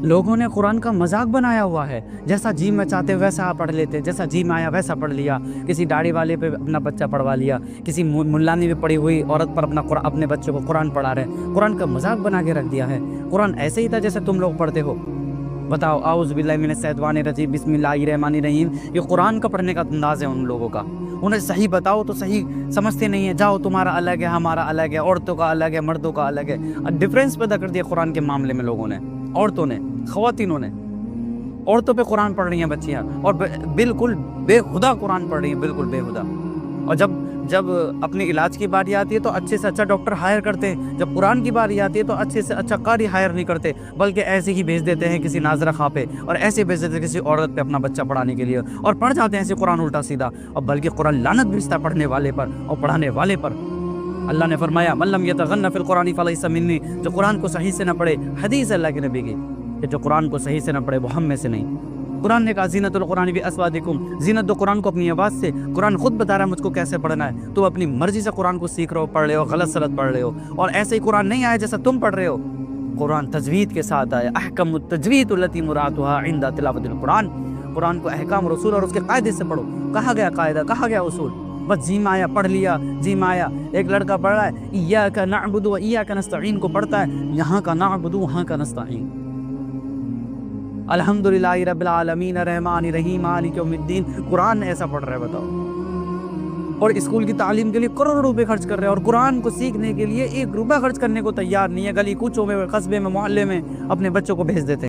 لوگوں نے قرآن کا مذاق بنایا ہوا ہے، جیسا جی میں چاہتے ویسا پڑھ لیتے، جیسا جی میں آیا ویسا پڑھ لیا، کسی داڑھی والے پہ اپنا بچہ پڑھوا لیا، کسی ملانی میں پڑھی ہوئی عورت پر اپنے بچے کو قرآن پڑھا رہے، قرآن کا مذاق بنا کے رکھ دیا ہے۔ قرآن ایسے ہی تھا جیسے تم لوگ پڑھتے ہو؟ بتاؤ، اعوذ باللہ من الشیطان الرجیم بسم اللہ الرحمن الرحیم، یہ قرآن کا پڑھنے کا انداز ہے ان لوگوں کا۔ انہیں صحیح بتاؤ تو صحیح سمجھتے نہیں ہیں، جاؤ تمہارا الگ ہے ہمارا الگ ہے، عورتوں کا الگ ہے مردوں کا الگ ہے۔ ڈفرینس پیدا کر دیا قرآن کے معاملے میں لوگوں نے، عورتوں نے، خواتینوں نے۔ عورتوں پہ قرآن پڑھ رہی ہیں بچیاں، اور بالکل بے ہدا قرآن پڑھ رہی ہیں، بالکل بے ہدا۔ اور جب اپنے علاج کی باری آتی ہے تو اچھے سے اچھا ڈاکٹر ہائر کرتے ہیں، جب قرآن کی باری آتی ہے تو اچھے سے اچھا قاری ہائر نہیں کرتے، بلکہ ایسے ہی بھیج دیتے ہیں کسی ناظرہ خواہ پہ، اور ایسے بھیج دیتے ہیں کسی عورت پہ اپنا بچہ پڑھانے کے لیے، اور پڑھ جاتے ہیں ایسے قرآن الٹا سیدھا، اور بلکہ قرآن لعنت بھیجتا ہے پڑھنے والے پر اور پڑھانے والے پر۔ اللہ نے فرمایا من لم یتغن فی القرآن فلیس منی، جو قرآن کو صحیح سے نہ پڑھے، حدیث ہے اللہ کے نبی کی کہ جو قرآن کو صحیح سے نہ پڑھے وہ ہم میں سے نہیں۔ قرآن نے کہا زینت القرآن باسواتکم، زینت دو قرآن کو اپنی آواز سے۔ قرآن خود بتا رہا ہے مجھ کو کیسے پڑھنا ہے، تو اپنی مرضی سے قرآن کو سیکھ رہے ہو، پڑھ رہے ہو، غلط سلط پڑھ رہے ہو، اور ایسے ہی قرآن نہیں آیا جیسا تم پڑھ رہے ہو۔ قرآن تجوید کے ساتھ آیا، احکم التجوید التی مرادها عند تلاوت القرآن۔ قرآن کو احکام رسول اور اس کے قاعدے سے پڑھو۔ کہا گیا قاعدہ، کہا گیا اصول، بس جی میں آیا پڑھ لیا، جی میں آیا۔ ایک لڑکا پڑھ رہا ہے ایاک نعبد و ایاک نستعین کو پڑھتا ہے، یہاں کا نعبد وہاں کا نستعین۔ الحمدللہ رب العالمین الرحمن الرحیم مالک یوم الدین، قرآن ایسا پڑھ رہے بتاؤ؟ اور اسکول کی تعلیم کے لیے کروڑوں روپے خرچ کر رہے ہیں، اور قرآن کو سیکھنے کے لیے 1 روپیہ خرچ کرنے کو تیار نہیں ہے، گلی کوچوں میں، قصبے میں، محلے میں اپنے بچوں کو بھیج دیتے ہیں۔